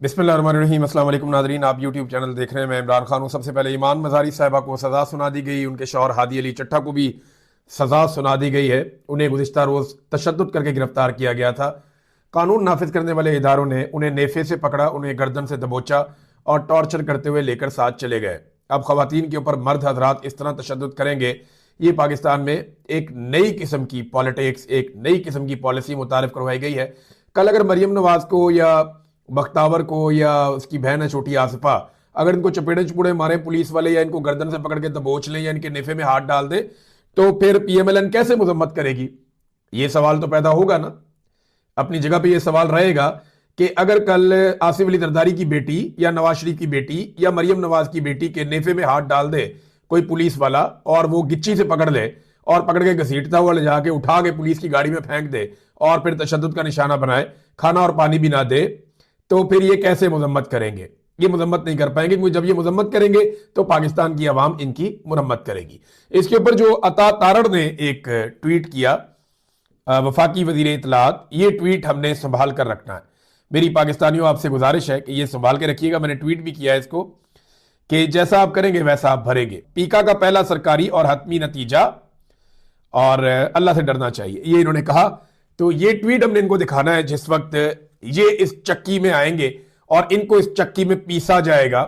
बिस्मिल्लाहिर्रहमानिर्रहीम। अस्सलाम वालेकुम नाज़रीन, आप यूट्यूब चैनल देख रहे हैं। मैं इमरान खान हूँ। सबसे पहले ईमान मज़ारी साहिबा को सज़ा सुना दी गई, उनके शौहर हादी अली चट्टा को भी सज़ा सुना दी गई है। उन्हें गुज़िश्ता रोज़ तशद्दुद करके गिरफ्तार किया गया था। कानून नाफिज करने वाले इदारों ने उन्हें नेफे से पकड़ा, उन्हें गर्दन से दबोचा और टॉर्चर करते हुए लेकर साथ चले गए। अब ख़वातीन के ऊपर मर्द हजरात इस तरह तशद्दुद करेंगे, ये पाकिस्तान में एक नई किस्म की पॉलिटिक्स, एक नई किस्म की पॉलिसी मुतारिफ करवाई गई है। कल अगर मरियम नवाज को या बख्तावर को या उसकी बहन है छोटी आसिफा, अगर इनको चपेड़े चुपेड़े मारे पुलिस वाले या इनको गर्दन से पकड़ के दबोच लें या इनके नेफे में हाथ डाल दे, तो फिर पीएमएलएन कैसे मजम्मत करेगी? ये सवाल तो पैदा होगा ना। अपनी जगह पे ये सवाल रहेगा कि अगर कल आसिफ अली जरदारी की बेटी या नवाज शरीफ की बेटी या मरियम नवाज की बेटी के नेफे में हाथ डाल दे कोई पुलिस वाला और वो गिच्ची से पकड़ ले और पकड़ के घसीटता हुआ ले जाके उठा के पुलिस की गाड़ी में फेंक दे और फिर तशद्दुद का निशाना बनाए, खाना और पानी भी ना दे, तो फिर ये कैसे मजम्मत करेंगे? ये मजम्मत नहीं कर पाएंगे, क्योंकि जब ये मजम्मत करेंगे तो पाकिस्तान की आवाम इनकी मुरम्मत करेगी। इसके ऊपर जो अता तारड़ ने एक ट्वीट किया, वफाकी वजीर इत्तलात, ये ट्वीट हमने संभाल कर रखना है। मेरी पाकिस्तानियों आपसे गुजारिश है कि ये संभाल के रखिएगा। मैंने ट्वीट भी किया है इसको कि जैसा आप करेंगे वैसा आप भरेंगे। पीका का पहला सरकारी और हतमी नतीजा, और अल्लाह से डरना चाहिए, ये इन्होंने कहा। तो ये ट्वीट हमने इनको दिखाना है जिस वक्त ये इस चक्की में आएंगे और इनको इस चक्की में पीसा जाएगा।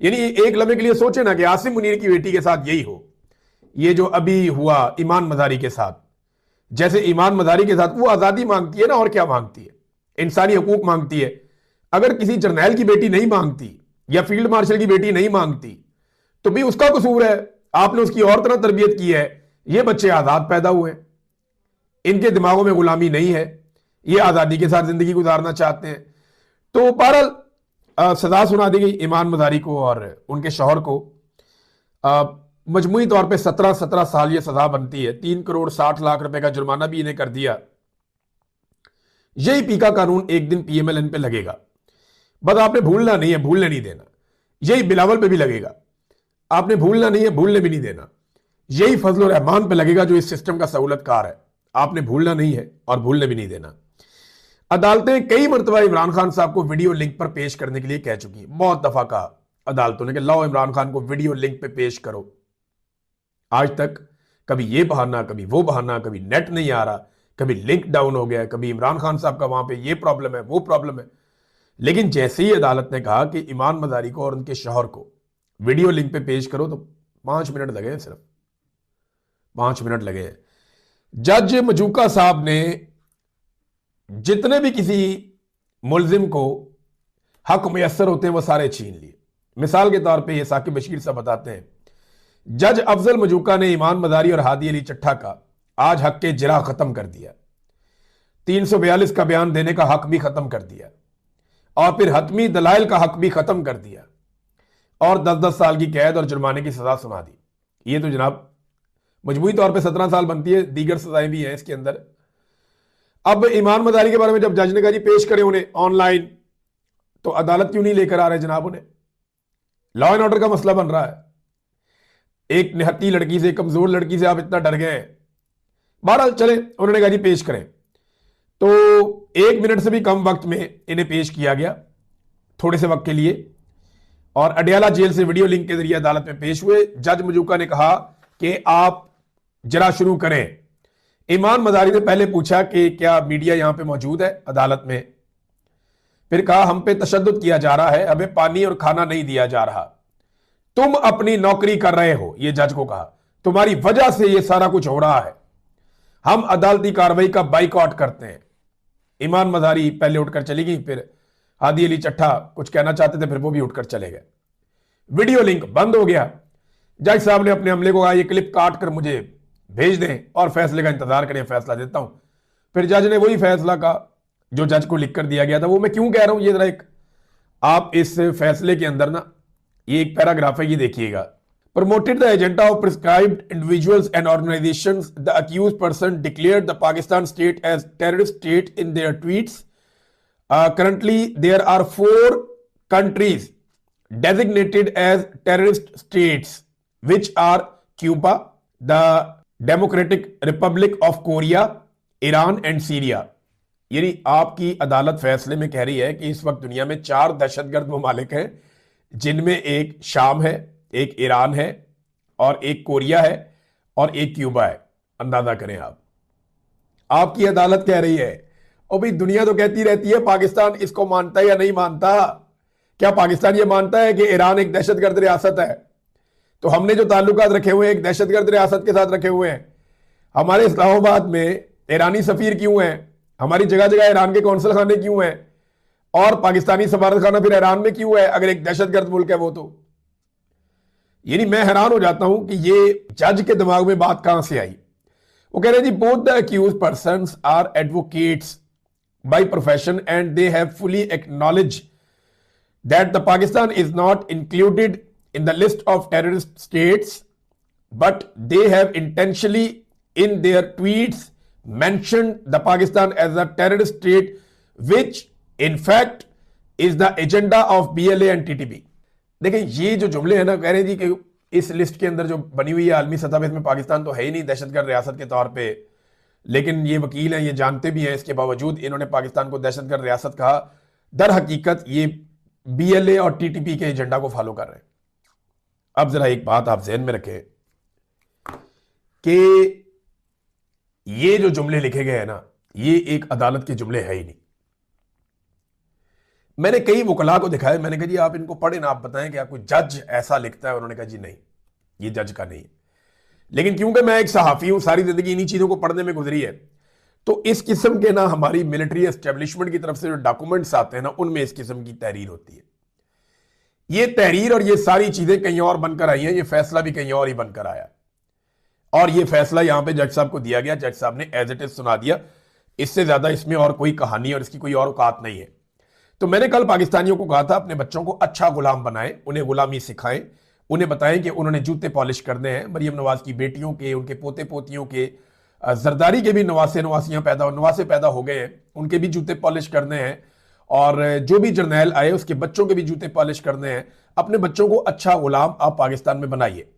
यानी एक लम्हे के लिए सोचे ना कि आसिम मुनीर की बेटी के साथ यही हो, ये जो अभी हुआ ईमान मजारी के साथ। जैसे ईमान मजारी के साथ वो आजादी मांगती है ना, और क्या मांगती है? इंसानी हकूक मांगती है। अगर किसी जर्नैल की बेटी नहीं मांगती या फील्ड मार्शल की बेटी नहीं मांगती तो भी उसका कसूर है। आपने उसकी और तरह तरबियत की है। ये बच्चे आजाद पैदा हुए, इनके दिमागों में गुलामी नहीं है, ये आजादी के साथ जिंदगी गुजारना चाहते हैं। तो बहरहाल सजा सुना दी गई ईमान मजारी को और उनके शौहर को। मजमूई तौर पे 17 साल ये सजा बनती है। 3 करोड़ 60 लाख रुपए का जुर्माना भी इन्हें कर दिया। यही पीका कानून एक दिन पीएमएलएन पे लगेगा। बस आपने भूलना नहीं है, भूलने नहीं देना। यही बिलावल पे भी लगेगा, आपने भूलना नहीं है, भूलने भी नहीं देना। यही फजल रहमान पे लगेगा जो इस सिस्टम का सहूलतकार है, आपने भूलना नहीं है और भूलने भी नहीं देना। अदालतें कई मरतबा इमरान खान साहब को वीडियो लिंक पर पेश करने के लिए कह चुकी। बहुत दफा कहा अदालतों ने कि लाओ इमरान खान को वीडियो लिंक पे पेश करो। आज तक कभी ये बहाना, कभी वो बहाना, कभी नेट नहीं आ रहा, कभी लिंक डाउन हो गया, कभी इमरान खान साहब का वहां पे ये प्रॉब्लम है, वो प्रॉब्लम है। लेकिन जैसे ही अदालत ने कहा कि ईमान मजारी को और उनके शौहर को वीडियो लिंक पे पेश करो, तो 5 मिनट लगे हैं, सिर्फ 5 मिनट लगे हैं। जज मजूका साहब ने जितने भी किसी मुलजिम को हक मुयसर होते हैं वो सारे छीन लिए। मिसाल के तौर पे ये साकिब बशीर साहब बताते हैं, जज अफजल मजूका ने ईमान मजारी और हादी अली चट्टा का आज हक के जिरा खत्म कर दिया, 342 का बयान देने का हक भी खत्म कर दिया और फिर हतमी दलाइल का हक भी खत्म कर दिया और 10-10 साल की कैद और जुर्माने की सजा सुना दी। ये तो जनाब मजबूरी तौर पे 17 साल बनती है, दीगर सजाएं भी हैं इसके अंदर। अब ईमान मजारी के बारे में जब जज ने कहा जी पेश करें उन्हें ऑनलाइन, तो अदालत क्यों नहीं लेकर आ रहे जनाब उन्हें? लॉ एंड ऑर्डर का मसला बन रहा है। एक निहत्ती लड़की से, कमजोर लड़की से आप इतना डर गए हैं। बहरहाल चले, उन्होंने कहा जी पेश करें, तो 1 मिनट से भी कम वक्त में इन्हें पेश किया गया, थोड़े से वक्त के लिए, और अडयाला जेल से वीडियो लिंक के जरिए अदालत में पेश हुए। जज मजूका ने कहा कि आप जरा शुरू करें। ईमान मजारी ने पहले पूछा कि क्या मीडिया यहां पे मौजूद है अदालत में? फिर कहा हम पे तशद्दुद किया जा रहा है, हमें पानी और खाना नहीं दिया जा रहा, तुम अपनी नौकरी कर रहे हो। ये जज को कहा तुम्हारी वजह से ये सारा कुछ हो रहा है, हम अदालती कार्रवाई का बाइकआउट करते हैं। ईमान मजारी पहले उठकर चली गई, फिर हादी अली चट्टा कुछ कहना चाहते थे, फिर वो भी उठकर चले गए। वीडियो लिंक बंद हो गया। जज साहब ने अपने अमले को कहा ये क्लिप काट कर मुझे भेज दें और फैसले का इंतजार करें, फैसला देता हूं। फिर जज ने वही फैसला कहा जो जज को लिख कर दिया गया था। वो मैं क्यों कह रहा हूं, ये जरा एक आप इस फैसले के अंदर ना, ये एक पैराग्राफ है, ये देखिएगा। Promoted the agenda of prescribed individuals and organisations, the accused person declared the Pakistan state as terrorist state in their tweets. Currently there are 4 countries designated as terrorist states, which are Cuba, the Democratic Republic of Korea, Iran and Syria. यानी आपकी अदालत फैसले में कह रही है कि इस वक्त दुनिया में 4 दहशतगर्द ममालिक हैं, जिनमें एक शाम है, एक ईरान है, और एक कोरिया है, और एक क्यूबा है। अंदाजा करें आप। आपकी अदालत कह रही है। और भाई दुनिया तो कहती रहती है पाकिस्तान इसको मानता है या नहीं मानता। क्या पाकिस्तान ये मानता है कि ईरान एक दहशतगर्द रियासत है? तो हमने जो ताल्लुकात रखे हुए हैं एक दहशतगर्द रियासत के साथ रखे हुए हैं। हमारे इस्लामाबाद में ईरानी सफीर क्यों हैं? हमारी जगह जगह ईरान के कौंसल खाने क्यों हैं? और पाकिस्तानी सफारत खाना फिर ईरान में क्यों है अगर एक दहशतगर्द मुल्क है वो? तो यानी मैं हैरान हो जाता हूं कि ये जज के दिमाग में बात कहां से आई। वो कह रहे हैं जी both the accused persons are advocates by profession and they have fully acknowledge that the Pakistan is not included in the list of terrorist states but they have intentionally in their tweets mentioned the Pakistan as a terrorist state which in fact is the agenda of BLA and TTP। देखिए ये जो जुमले हैं ना, कह रहे हैं जी कि इस लिस्ट के अंदर जो बनी हुई है आलमी सतह पे, इसमें पाकिस्तान तो है ही नहीं दहशतगर्द रियासत के तौर पे, लेकिन ये वकील हैं, ये जानते भी हैं, इसके बावजूद इन्होंने पाकिस्तान को दहशतगर्द रियासत कहा। दर हकीकत ये BLA और TTP के एजेंडा को फॉलो कर रहे हैं। अब जरा एक बात आप ज़हन में रखें कि ये जो जुमले लिखे गए हैं ना, ये एक अदालत के जुमले है ही नहीं। मैंने कई वकला को दिखाया, मैंने कहा जी आप इनको पढ़े ना, आप बताएं कि आपको जज ऐसा लिखता है। उन्होंने कहा जी नहीं, ये जज का नहीं है। लेकिन क्योंकि मैं एक सहाफी हूं, सारी जिंदगी इन्हीं चीजों को पढ़ने में गुजरी है, तो इस किस्म के ना हमारी मिलिट्री एस्टेब्लिशमेंट की तरफ से जो डॉक्यूमेंट्स आते हैं ना, उनमें इस किस्म की तहरीर होती है। ये तहरीर और ये सारी चीजें कहीं और बनकर आई हैं, ये फैसला भी कहीं और ही बनकर आया, और ये फैसला यहां पे जज साहब को दिया गया। जज साहब ने एज इट इज सुना दिया। इससे ज्यादा इसमें और कोई कहानी और इसकी कोई और औकात नहीं है। तो मैंने कल पाकिस्तानियों को कहा था अपने बच्चों को अच्छा गुलाम बनाएं, उन्हें गुलामी सिखाएं, उन्हें बताएं कि उन्होंने जूते पॉलिश करने हैं। मरियम नवाज की बेटियों के, उनके पोते पोतियों के, जरदारी के भी नवासे पैदा हो गए हैं, उनके भी जूते पॉलिश करने हैं। और जो भी जर्नैल आए उसके बच्चों के भी जूते पॉलिश करने हैं। अपने बच्चों को अच्छा गुलाम आप पाकिस्तान में बनाइए।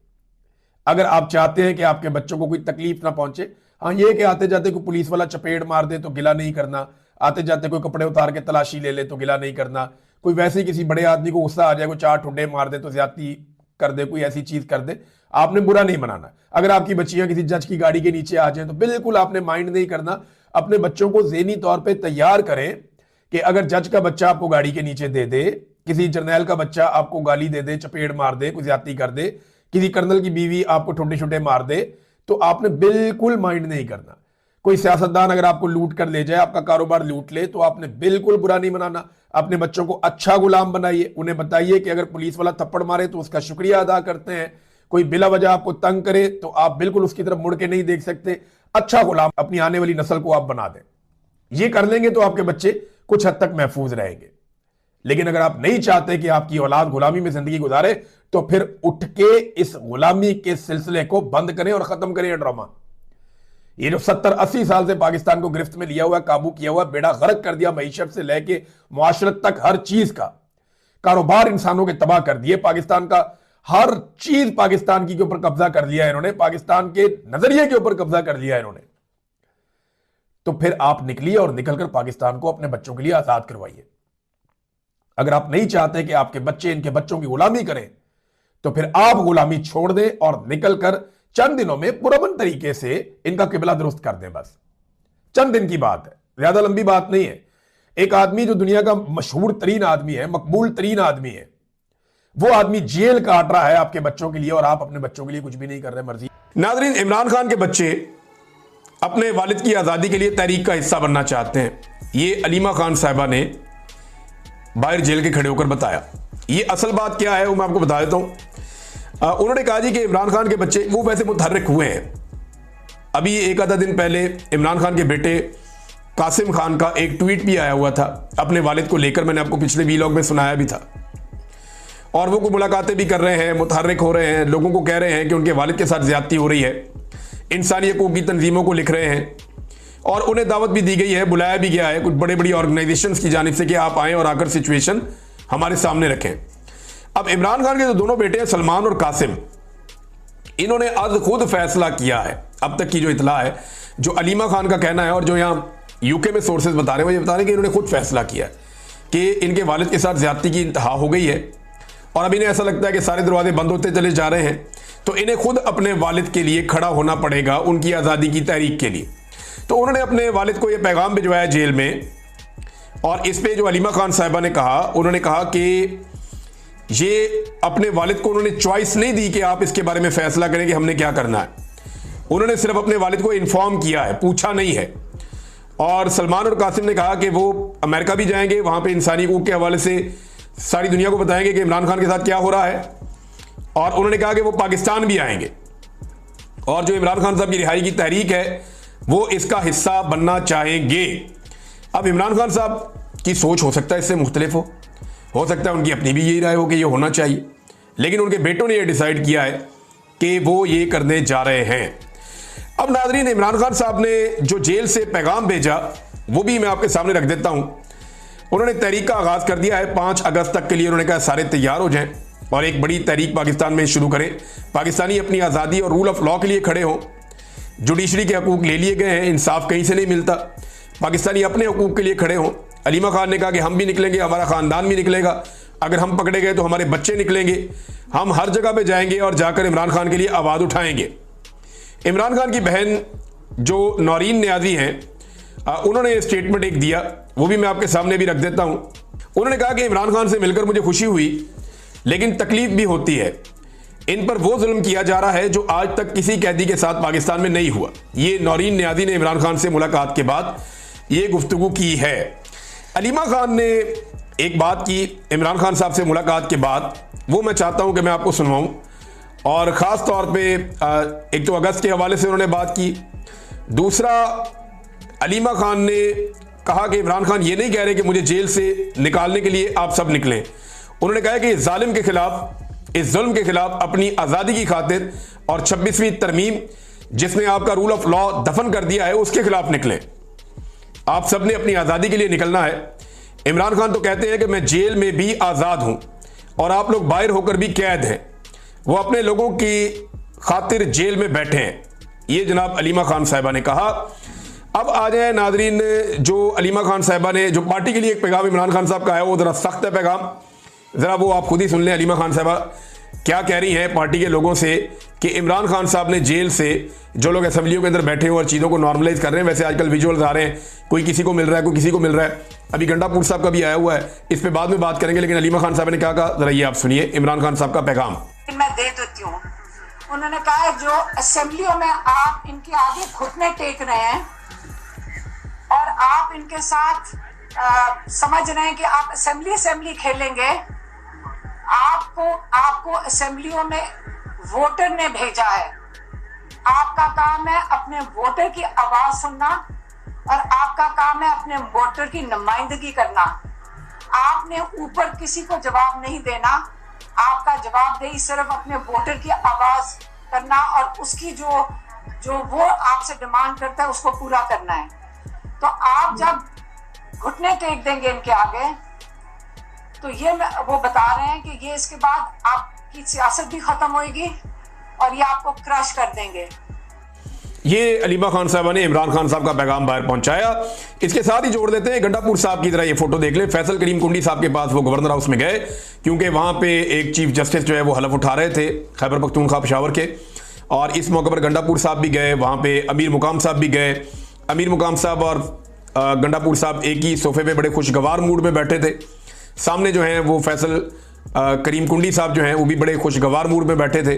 अगर आप चाहते हैं कि आपके बच्चों को कोई तकलीफ ना पहुंचे, हाँ ये कि आते जाते कोई पुलिस वाला चपेट मार दे तो गिला नहीं करना, आते जाते कोई कपड़े उतार के तलाशी ले ले तो गिला नहीं करना, कोई वैसे ही किसी बड़े आदमी को गुस्सा आ जाए, कोई 4 ठुड्डे मार दे तो ज्यादती कर दे, कोई ऐसी चीज कर दे, आपने बुरा नहीं मनाना। अगर आपकी बच्चियां किसी जज की गाड़ी के नीचे आ जाए तो बिल्कुल आपने माइंड नहीं करना। अपने बच्चों को ज़हनी तौर पर तैयार करें कि अगर जज का बच्चा आपको गाड़ी के नीचे दे दे, किसी जर्नैल का बच्चा आपको गाली दे दे, चपेट मार दे, कोई ज्यादती कर दे, किसी कर्नल की बीवी आपको ठुड्डे छुट्टे मार दे, तो आपने बिल्कुल माइंड नहीं करना। कोई सियासतदान अगर आपको लूट कर ले जाए, आपका कारोबार लूट ले, तो आपने बिल्कुल बुरा नहीं मनाना। अपने बच्चों को अच्छा गुलाम बनाइए। उन्हें बताइए कि अगर पुलिस वाला थप्पड़ मारे तो उसका शुक्रिया अदा करते हैं। कोई बिला वजह आपको तंग करे तो आप बिल्कुल उसकी तरफ मुड़ के नहीं देख सकते। अच्छा गुलाम अपनी आने वाली नस्ल को आप बना दें। ये कर लेंगे तो आपके बच्चे कुछ हद तक महफूज रहेंगे। लेकिन अगर आप नहीं चाहते कि आपकी औलाद गुलामी में जिंदगी गुजारे, तो फिर उठ के इस गुलामी के सिलसिले को बंद करें और खत्म करें ये ड्रामा। ये जो 70-80 साल से पाकिस्तान को गिरफ्त में लिया हुआ, काबू किया हुआ, बेड़ा गर्क कर दिया, मईशत से लेके मुआशरत तक हर चीज का कारोबार इंसानों के तबाह कर दिए। पाकिस्तान का हर चीज पाकिस्तान की के ऊपर कब्जा कर लिया इन्होंने, पाकिस्तान के नजरिए के ऊपर कब्जा कर लिया इन्होंने। तो फिर आप निकलिए और निकलकर पाकिस्तान को अपने बच्चों के लिए आजाद करवाइए। अगर आप नहीं चाहते कि आपके बच्चे इनके बच्चों की गुलामी करें, तो फिर आप गुलामी छोड़ दें और निकलकर चंद दिनों में पुरअमन तरीके से इनका किबला दुरुस्त कर दें। बस चंद दिन की बात है, ज्यादा लंबी बात नहीं है। एक आदमी जो दुनिया का मशहूर तरीन आदमी है, मकबूल तरीन आदमी है, वो आदमी जेल काट रहा है आपके बच्चों के लिए, और आप अपने बच्चों के लिए कुछ भी नहीं कर रहे मर्जी। नाज़रीन, इमरान खान के बच्चे अपने वालिद की आज़ादी के लिए तहरीक का हिस्सा बनना चाहते हैं। ये अलीमा खान साहिबा ने बाहर जेल के खड़े होकर बताया। ये असल बात क्या है वो मैं आपको बता देता हूँ। उन्होंने कहा जी कि इमरान खान के बच्चे वो वैसे मुतहर्रिक हुए हैं। अभी एक आधा दिन पहले इमरान खान के बेटे कासिम खान का एक ट्वीट भी आया हुआ था अपने वालिद को लेकर, मैंने आपको पिछले वीलॉग में सुनाया भी था। और वो को मुलाकातें भी कर रहे हैं, मुतहर्रिक हो रहे हैं, लोगों को कह रहे हैं कि उनके वालिद के साथ ज्यादती हो रही है, इंसानी हकूक़ की तंजीमों को लिख रहे हैं, और उन्हें दावत भी दी गई है, बुलाया भी गया है कुछ बड़े बड़ी ऑर्गेनाइजेशंस की जानिब से कि आप आएँ और आकर सिचुएशन हमारे सामने रखें। अब इमरान खान के जो दोनों बेटे हैं सलमान और कासिम, इन्होंने आज खुद फैसला किया है, अब तक की जो इतला है, जो अलीमा खान का कहना है और जो यहाँ यूके में सोर्सेज बता रहे हैं, वो ये बता रहे हैं कि इन्होंने खुद फैसला किया है कि इनके वालिद के साथ ज्यादती की इंतहा हो गई है और अब इन्हें ऐसा लगता है कि सारे दरवाजे बंद होते चले जा रहे हैं, तो इन्हें खुद अपने वालिद के लिए खड़ा होना पड़ेगा उनकी आज़ादी की तहरीक के लिए। तो उन्होंने अपने वालिद को यह पैगाम भिजवाया जेल में, और इस पे जो अलीमा खान साहिबा ने कहा, उन्होंने कहा कि ये अपने वालिद को उन्होंने चॉइस नहीं दी कि आप इसके बारे में फैसला करें कि हमने क्या करना है। उन्होंने सिर्फ अपने वालिद को इन्फॉर्म किया है, पूछा नहीं है। और सलमान और कासिम ने कहा कि वो अमेरिका भी जाएंगे, वहां पे इंसानी हकूक के हवाले से सारी दुनिया को बताएंगे कि इमरान खान के साथ क्या हो रहा है। और उन्होंने कहा कि वो पाकिस्तान भी आएंगे और जो इमरान खान साहब की रिहाई की तहरीक है वो इसका हिस्सा बनना चाहेंगे। अब इमरान खान साहब की सोच हो सकता है इससे मुख्तलिफ हो सकता है उनकी अपनी भी यही राय हो कि ये होना चाहिए, लेकिन उनके बेटों ने यह डिसाइड किया है कि वो ये करने जा रहे हैं। अब नाज़रीन, इमरान खान साहब ने जो जेल से पैगाम भेजा वो भी मैं आपके सामने रख देता हूं। उन्होंने तहरीक का आगाज कर दिया है 5 अगस्त तक के लिए। उन्होंने कहा सारे तैयार हो जाएं और एक बड़ी तहरीक पाकिस्तान में शुरू करें। पाकिस्तानी अपनी आज़ादी और रूल ऑफ लॉ के लिए खड़े हों। जुडिशरी के हकूक ले लिए गए हैं, इंसाफ कहीं से नहीं मिलता, पाकिस्तानी अपने हकूक के लिए खड़े हों। अलीमा खान ने कहा कि हम भी निकलेंगे, हमारा ख़ानदान भी निकलेगा, अगर हम पकड़े गए तो हमारे बच्चे निकलेंगे, हम हर जगह पे जाएंगे और जाकर इमरान खान के लिए आवाज़ उठाएंगे। इमरान खान की बहन जो नौरीन न्याजी हैं, उन्होंने स्टेटमेंट एक दिया, वो भी मैं आपके सामने भी रख देता हूं। उन्होंने कहा कि इमरान खान से मिलकर मुझे खुशी हुई, लेकिन तकलीफ भी होती है। इन पर वो जुल्म किया जा रहा है जो आज तक किसी कैदी के साथ पाकिस्तान में नहीं हुआ। ये नौरीन न्याजी ने इमरान खान से मुलाकात के बाद ये गुफ्तगू की है। अलीमा खान ने एक बात की इमरान खान साहब से मुलाकात के बाद, वो मैं चाहता हूं कि मैं आपको सुनवाऊं। और ख़ास तौर पे एक तो अगस्त के हवाले से उन्होंने बात की। दूसरा, अलीमा खान ने कहा कि इमरान खान ये नहीं कह रहे कि मुझे जेल से निकालने के लिए आप सब निकलें। उन्होंने कहा कि इस जालिम के खिलाफ, इस जुल्म के खिलाफ, अपनी आज़ादी की खातिर और 26वीं तरमीम जिसने आपका रूल ऑफ लॉ दफन कर दिया है उसके खिलाफ निकलें। आप सब ने अपनी आज़ादी के लिए निकलना है। इमरान खान तो कहते हैं कि मैं जेल में भी आज़ाद हूं और आप लोग बाहर होकर भी कैद हैं। वो अपने लोगों की खातिर जेल में बैठे हैं। ये जनाब अलीमा खान साहिबा ने कहा। अब आ जाए नाजरीन, जो अलीमा खान साहिबा ने जो पार्टी के लिए एक पैगाम इमरान खान साहब का है वो ज़रा सख्त है पैगाम, ज़रा वो आप खुद ही सुन लें। अलीमा खान साहिबा क्या कह रही हैं पार्टी के लोगों से कि इमरान खान साहब ने जेल से जो लोग असेंबलियों के अंदर बैठे हुए और चीज़ों को नॉर्मलाइज कर रहे हैं। वैसे आजकल विजुअल्स आ रहे हैं, कोई किसी को मिल रहा है, कोई किसी को मिल रहा है। अभी गंडापुर साहब का भी आया हुआ है, इस पर बाद में बात करेंगे, लेकिन अलीमा खान साहब ने क्या कहा ज़रा ये आप सुनिए। इमरान खान साहब का पैगाम मैं दे देती हूँ। उन्होंने कहा है जो असेंबलियों में आप इनके आगे घुटने टेक रहे हैं और आप इनके साथ समझ रहे हैं कि आप असेंबली खेलेंगे, आपको असेंबलियों में वोटर ने भेजा है। आपका काम है अपने वोटर की आवाज सुनना और आपका काम है अपने वोटर की नुमाइंदगी करना। आपने ऊपर किसी को जवाब नहीं देना। आपका जवाबदेही सिर्फ अपने वोटर की आवाज करना और उसकी जो वो आपसे डिमांड करता है उसको पूरा करना है। तो आप जब घुटने टेक देंगे इनके आगे, तो ये वो बता रहे हैं कि ये इसके बाद आपकी सियासत भी खत्म होगी और ये आपको क्रश कर देंगे। ये अलीमा खान साहबा ने इमरान खान साहब का पैगाम बाहर पहुंचाया। इसके साथ ही जोड़ देते हैं गंडापुर साहब की तरह ये फोटो देख लें। फैसल करीम कुंडी साहब के पास वो गवर्नर हाउस में गए, क्योंकि वहां पे एक चीफ जस्टिस जो है वो हलफ उठा रहे थे खैबर पख्तूनख्वा पेशावर के, और इस मौके पर गंडापुर साहब भी गए, वहां पे अमीर मुकाम साहब भी गए। अमीर मुकाम साहब और गंडापुर साहब एक ही सोफे पे बड़े खुशगवार मूड में बैठे थे। सामने जो हैं वो फैसल करीम कुंडी साहब जो हैं वो भी बड़े खुशगवार मूड में बैठे थे।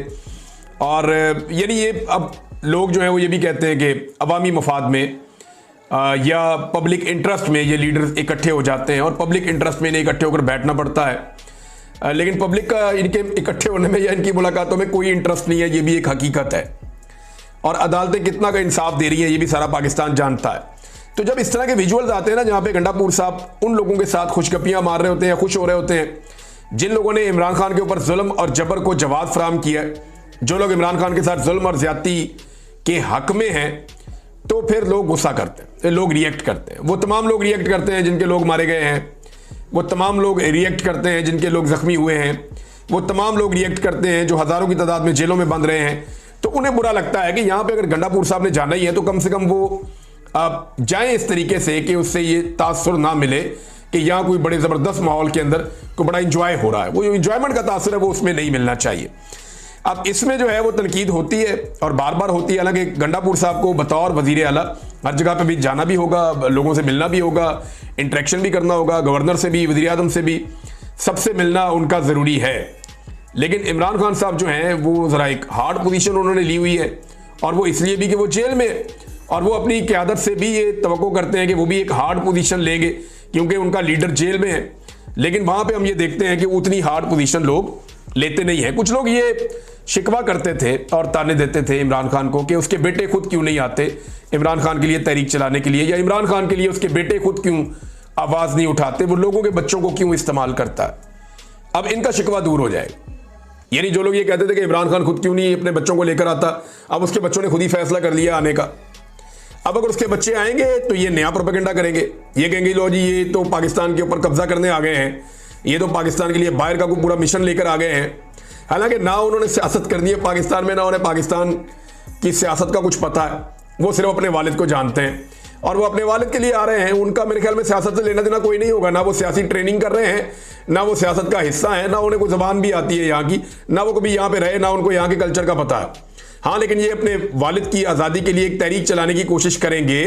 और यानी ये अब लोग जो हैं वो ये भी कहते हैं कि अवामी मफाद में या पब्लिक इंटरेस्ट में ये लीडर्स इकट्ठे हो जाते हैं और पब्लिक इंटरेस्ट में इन्हें इकट्ठे होकर बैठना पड़ता है। लेकिन पब्लिक का इनके इकट्ठे होने में या इनकी मुलाकातों में कोई इंटरेस्ट नहीं है, ये भी एक हकीकत है। और अदालतें कितना का इंसाफ दे रही हैं ये भी सारा पाकिस्तान जानता है। तो जब इस तरह के विजुअल्स आते हैं ना, जहाँ पे गंडापुर साहब उन लोगों के साथ खुशगपियाँ मार रहे होते हैं, खुश हो रहे होते हैं जिन लोगों ने इमरान खान के ऊपर जुल्म और जबर को जवाब फराहम किया है, जो लोग इमरान खान के साथ जुल्म और ज्यादती के हक में हैं, तो फिर लोग गुस्सा करते हैं, लोग रिएक्ट करते हैं। वो तमाम लोग रिएक्ट करते हैं जिनके लोग मारे गए हैं, वो तमाम लोग रिएक्ट करते हैं जिनके लोग जख्मी हुए हैं, वो तमाम लोग रिएक्ट करते हैं जो हज़ारों की तादाद में जेलों में बंद रहे हैं। तो उन्हें बुरा लगता है कि यहाँ पे अगर गंडापुर साहब ने जाना ही है तो कम से कम वो आप जाएं इस तरीके से कि उससे ये तासुर ना मिले कि यहाँ कोई बड़े ज़बरदस्त माहौल के अंदर कोई बड़ा इंजॉय हो रहा है। वो जो इंजॉयमेंट का तासुर है वो उसमें नहीं मिलना चाहिए। अब इसमें जो है वो तनकीद होती है और बार बार होती है। हालांकि गंडापुर साहब को बतौर वजीर आला हर जगह पे भी जाना भी होगा, लोगों से मिलना भी होगा, इंटरेक्शन भी करना होगा, गवर्नर से भी, वजीर आज़म से भी, सबसे मिलना उनका ज़रूरी है। लेकिन इमरान खान साहब जो हैं वो ज़रा एक हार्ड पोजीशन उन्होंने ली हुई है, और वो इसलिए भी कि वो जेल में, और वो अपनी क़यादत से भी ये तवक्को करते हैं कि वो भी एक हार्ड पोजीशन लेंगे क्योंकि उनका लीडर जेल में है। लेकिन वहाँ पे हम ये देखते हैं कि उतनी हार्ड पोजीशन लोग लेते नहीं हैं। कुछ लोग ये शिकवा करते थे और ताने देते थे इमरान खान को कि उसके बेटे खुद क्यों नहीं आते इमरान खान के लिए तहरीक चलाने के लिए, या इमरान खान के लिए उसके बेटे खुद क्यों आवाज़ नहीं उठाते, वो लोगों के बच्चों को क्यों इस्तेमाल करता है। अब इनका शिकवा दूर हो जाएगा। यानी जो लोग ये कहते थे कि इमरान खान खुद क्यों नहीं अपने बच्चों को लेकर आता, अब उसके बच्चों ने खुद ही फैसला कर लिया आने का। अब अगर उसके बच्चे आएंगे तो ये नया प्रोपेगेंडा करेंगे, ये कहेंगे लो जी ये तो पाकिस्तान के ऊपर कब्जा करने आ गए हैं, ये तो पाकिस्तान के लिए बाहर का कोई पूरा मिशन लेकर आ गए हैं। हालांकि ना उन्होंने सियासत करनी है पाकिस्तान में, ना उन्हें पाकिस्तान की सियासत का कुछ पता है, वो सिर्फ अपने वालिद को जानते हैं और वो अपने वालिद के लिए आ रहे हैं। उनका मेरे ख्याल में सियासत से लेना देना कोई नहीं होगा, ना वो सियासी ट्रेनिंग कर रहे हैं, ना वो सियासत का हिस्सा है, ना उन्हें कोई ज़बान भी आती है यहाँ की, ना वो कभी यहाँ पे रहे, ना उनको यहाँ के कल्चर का पता है। हाँ, लेकिन ये अपने वालिद की आज़ादी के लिए एक तहरीक चलाने की कोशिश करेंगे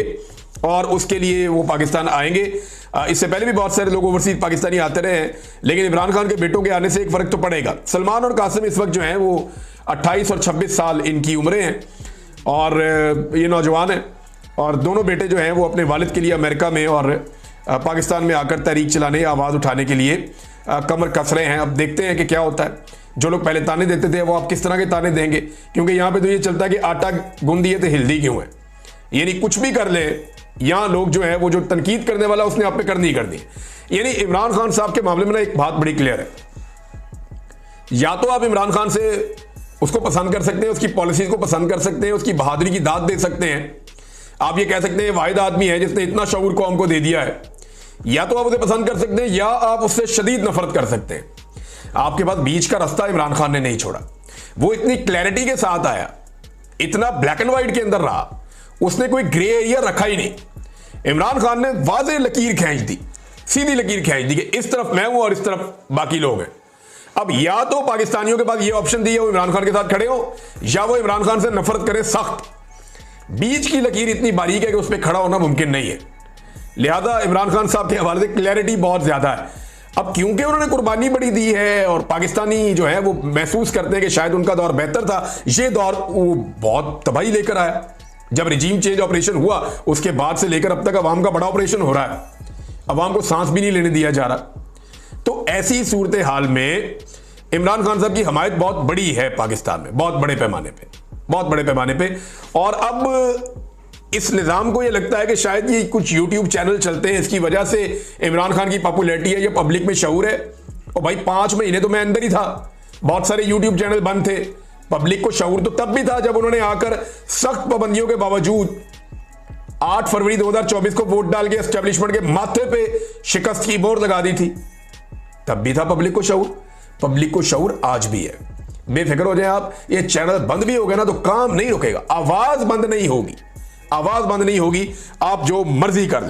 और उसके लिए वो पाकिस्तान आएंगे। इससे पहले भी बहुत सारे लोग ओवरसीज पाकिस्तानी आते रहे हैं, लेकिन इमरान खान के बेटों के आने से एक फ़र्क तो पड़ेगा। सलमान और कासिम इस वक्त जो हैं वो 28 और 26 साल इनकी उम्रें हैं और ये नौजवान हैं, और दोनों बेटे जो हैं वो अपने वालिद के लिए अमेरिका में और पाकिस्तान में आकर तहरीक चलाने, आवाज़ उठाने के लिए कमर कस रहे हैं। अब देखते हैं कि क्या होता है। जो लोग पहले ताने देते थे वो आप किस तरह के ताने देंगे, क्योंकि यहाँ पे तो ये चलता है कि आटा गूंद दिए तो हिल्दी क्यों है। यानी कुछ भी कर ले, यहाँ लोग जो है वो जो तनकीद करने वाला उसने आप पे करनी ही करनी। यानी इमरान खान साहब के मामले में ना एक बात बड़ी क्लियर है, या तो आप इमरान खान से उसको पसंद कर सकते हैं, उसकी पॉलिसीज को पसंद कर सकते हैं, उसकी बहादुरी की दाद दे सकते हैं, आप ये कह सकते हैं वाहिद आदमी है जिसने इतना शऊर कौम को दे दिया है, या तो आप उसे पसंद कर सकते हैं या आप उससे शदीद नफरत कर सकते हैं। आपके पास बीच का रास्ता इमरान खान ने नहीं छोड़ा। वो इतनी क्लैरिटी के साथ आया, इतना ब्लैक एंड व्हाइट के अंदर रहा, उसने कोई ग्रे एरिया रखा ही नहीं। इमरान खान ने वाज़ेह लकीर खींच दी, सीधी लकीर खींच दी कि इस तरफ मैं हूं और इस तरफ बाकी लोग हैं। अब या तो पाकिस्तानियों के पास ये ऑप्शन दी है वो इमरान खान के साथ खड़े हो, या वो इमरान खान से नफरत करें सख्त। बीच की लकीर इतनी बारीक है कि उस पर खड़ा होना मुमकिन नहीं है। लिहाजा इमरान खान साहब के हवाले से क्लैरिटी बहुत ज्यादा है। अब क्योंकि उन्होंने कुर्बानी बड़ी दी है और पाकिस्तानी जो है वो महसूस करते हैं कि शायद उनका दौर बेहतर था, ये दौर वो बहुत तबाही लेकर आया। जब रिजीम चेंज ऑपरेशन हुआ उसके बाद से लेकर अब तक अवाम का बड़ा ऑपरेशन हो रहा है, अवाम को सांस भी नहीं लेने दिया जा रहा। तो ऐसी सूरत हाल में इमरान खान साहब की हमायत बहुत बड़ी है पाकिस्तान में, बहुत बड़े पैमाने पे, बहुत बड़े पैमाने पे। और अब इस निज़ाम को ये लगता है कि शायद ये कुछ यूट्यूब चैनल चलते हैं, इसकी वजह से इमरान खान की पॉपुलैरिटी है, ये पब्लिक में शऊर है। और भाई 5 महीने तो मैं अंदर ही था, बहुत सारे यूट्यूब चैनल बंद थे, पब्लिक को शऊर तो तब भी था जब उन्होंने आकर सख्त पाबंदियों के बावजूद 8 फरवरी 2024 को वोट डाल के एस्टेब्लिशमेंट के माथे पे शिकस्त की मोहर लगा दी थी। तब भी था पब्लिक को शऊर, पब्लिक को शऊर आज भी है। बेफिक्र हो जाए आप, ये चैनल बंद भी हो गया ना तो काम नहीं रुकेगा, आवाज बंद नहीं होगी, आवाज बंद नहीं होगी, आप जो मर्जी कर लें।